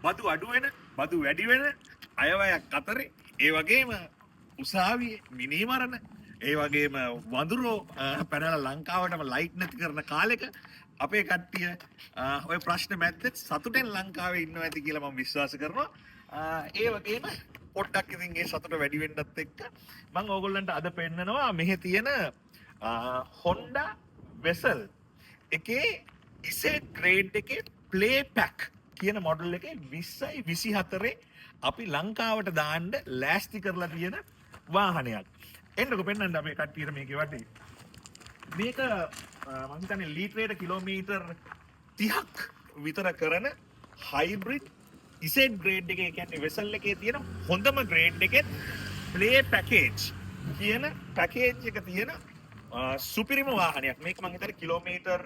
බදු අඩු වෙන බදු වැඩි වෙන අයවැයක් අතරේ ඒ වගේම උසාවියේ මිනීමරණ ඒ වගේම වඳුරෝ පැනලා ලංකාවටම ලයිට් නැති කරන කාලෙක අපේ කට්ටිය ඔය ප්‍රශ්න මැද්දේ සතුටෙන් ලංකාවේ ඉන්නවා ඇති කියලා මම විශ්වාස කරනවා. ඒ වගේම පොඩ්ඩක් ඉතින් ඒ සතුට වැඩි වෙන්නත් එක්ක මම ඕගොල්ලන්ට අද පෙන්නනවා මෙහි තියෙන Honda Vessel එකේ ඉසෙට් ග්‍රේඩ් එකේ ප්ලේ පැක් කියන මොඩල් එකේ 20යි 24 අපි ලංකාවට දාන්න ලෑස්ති කරලා තියෙන වාහනයක්. එන්නකො පෙන්නන්න අපේ කට්ටියට මේකේ වටේ. මේක මම හිතන්නේ ලීටරයට කිලෝමීටර් 30ක් විතර කරන හයිබ්‍රිඩ් ඉසෙට් ග්‍රේඩ් එකේ කියන්නේ වෙසල් එකේ තියෙන හොඳම ග්‍රේඩ් එකේ ප්ලේ පැකේජ් කියන පැකේජ් එක තියෙන සුපිරිම වාහනයක්. මේක මම හිතන්නේ කිලෝමීටර්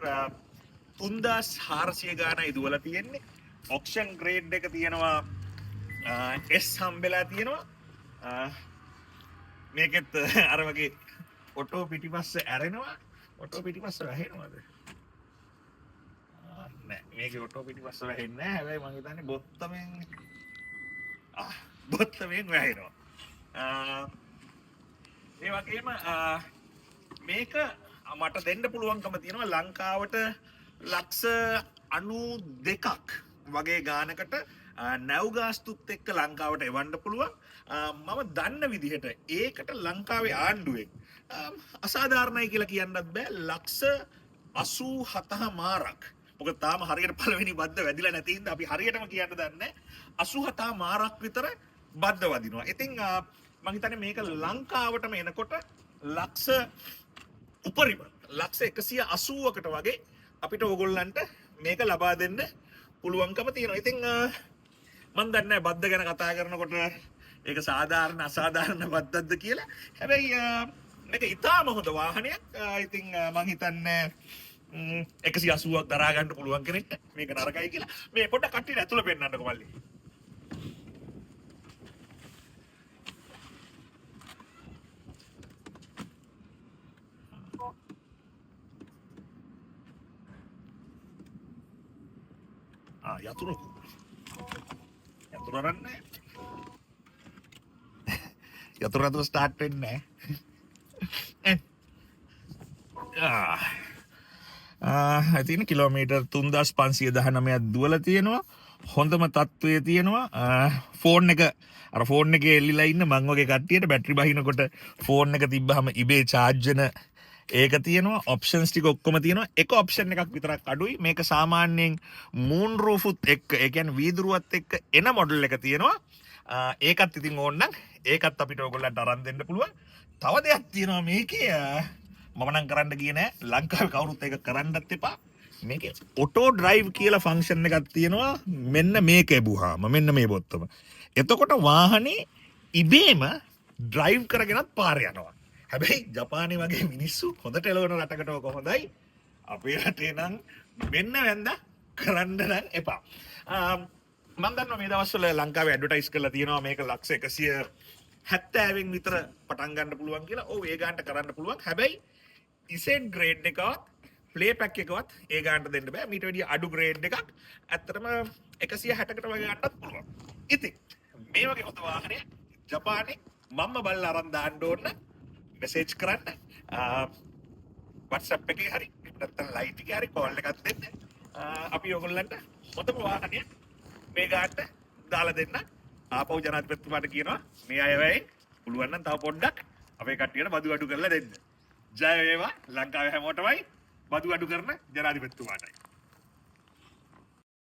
3400 ගානයි දුවලා තියෙන්නේ. ඔක්ෂන් ග්‍රේඩ් එක තියෙනවා S හම්බෙලා තියෙනවා. මේකෙත් අර වගේ ඔටෝ පිටිපස්ස ඇරෙනවා. ඔටෝ පිටිපස්ස වැහෙනවද? නෑ මේකේ ඔටෝ පිටිපස්ස වැහෙන්නේ නෑ. හැබැයි මම හිතන්නේ බොත්තමෙන් වැහෙනවා. ඒ වගේම මේක මට දෙන්න පුළුවන්කම තියෙනවා ලංකාවට ලක්ෂ 92ක් වගේ ගානකට නැව් ගාස්තුත් එක්ක ලංකාවට එවන්න පුළුවන්. මම දන්න විදිහට ඒකට ලංකාවේ ආණ්ඩුවෙන් අසාධාරණයි කියලා කියන්නත් බෑ. ලක්ෂ 87 මාරක්. මොකද තාම හරියට පළවෙනි බද්ද වැදිලා නැති හින්දා අපි හරියටම කියන්න දන්නේ නැහැ. 87 මාරක් විතර බද්ද වදිනවා. ඉතින් මම හිතන්නේ මේක ලංකාවටම එනකොට ලක්ෂ උපරිම ලක්ෂ 180කට වගේ අපිට ඕගොල්ලන්ට මේක ලබා දෙන්න පුළුවන්කම තියෙනවා. ඉතින් මම දන්නේ නැහැ බද්ද ගැන කතා කරනකොට ඒක සාධාරණ අසාධාරණ බද්දක්ද කියලා. හැබැයි මේක ඉතාම හොඳ වාහනයක්. ඉතින් මම හිතන්නේ 180ක් දරා ගන්න පුළුවන් කෙනෙක්ට මේක නරකයි කියලා. මේ පොඩ්ඩක් කට්ටියට ඇතුළ පෙන්නන්නකෝ මල්ලි. යතුරු රන්නේ යතුරු නැතුව ස්ටාර්ට් වෙන්නේ නැහැ. ඉතින් කිලෝමීටර් 3519ක් දුවලා තියෙනවා. හොඳම තත්ත්වයේ තියෙනවා. ෆෝන් එක අර ෆෝන් එකේ එල්ලිලා ඉන්න මං වගේ කට්ටියට බැටරි බහිනකොට ෆෝන් එක තිබ්බහම ඉබේ charge වෙන ඒක තියෙනවා. ඔප්ෂන්ස් ටික ඔක්කොම තියෙනවා. එක ඔප්ෂන් එකක් විතරක් අඩුයි. මේක සාමාන්‍යයෙන් මූන් රූෆුත් එක්ක ඒ කියන්නේ වීදුරුවත් එක්ක එන මොඩල් එක තියෙනවා. ඒකත් ඉතින් ඕනනම් ඒකත් අපිට ඔයගොල්ලන්ට අරන් දෙන්න පුළුවන්. තව දෙයක් තියෙනවා මේකේ මම නම් කරන්න ගියේ නෑ. ලංකාවේ කවුරුත් ඒක කරන්නත් එපා. මේකේ ඔටෝ ඩ්‍රයිව් කියලා ෆන්ක්ෂන් එකක් තියෙනවා. මෙන්න මේක එබුවාම මෙන්න මේ බොත්තම. එතකොට වාහනේ ඉබේම ඩ්‍රයිව් කරගෙනත් පාර යනවා. හැබැයි ජපානයේ වගේ මිනිස්සු හොඳට එළවන රටකට ඔක හොඳයි. අපේ රටේ නම් මෙන්න වැන්ද කරන්න නම් එපා. මම දන්නවා මේ දවස්වල ලංකාවේ ඇඩ්වර්ටයිස් කරලා තියෙනවා මේක ලක්ෂ 170න් විතර පටන් ගන්න පුළුවන් කියලා. ඔව් ඒ ගානට කරන්න පුළුවන්. හැබැයි ඉසෙට් ග්‍රේඩ් එකවත් ප්ලේ පැක් එකවත් ඒ ගානට දෙන්න බෑ. මීට වැඩිය අඩු ග්‍රේඩ් එකක් ඇත්තටම 160කට වගේ ගන්නත් පුළුවන්. ඉතින් මේ වගේ හොඳ වාහනයක් ජපානයේ මම්ම බලලා අරන් දාන්න ඕන. මෙසේජ් කරන්න WhatsApp එකේ හරි නැත්නම් ලයිට් එකේ හරි කෝල් එකක් දෙන්න. අපි ඔයගොල්ලන්ට හොඳම වාහනයක් මේ ගානට දාලා දෙන්න. ආපහු ජනාධිපතිතුමාට කියනවා මේ අය වෙයින් පුළුවන් නම් තව පොඩ්ඩක් අපේ කට්ටියට බදු අඩු කරලා දෙන්න. ජය වේවා ලංකාවේ හැමෝටමයි බදු අඩු කරන ජනාධිපතිතුමාටයි.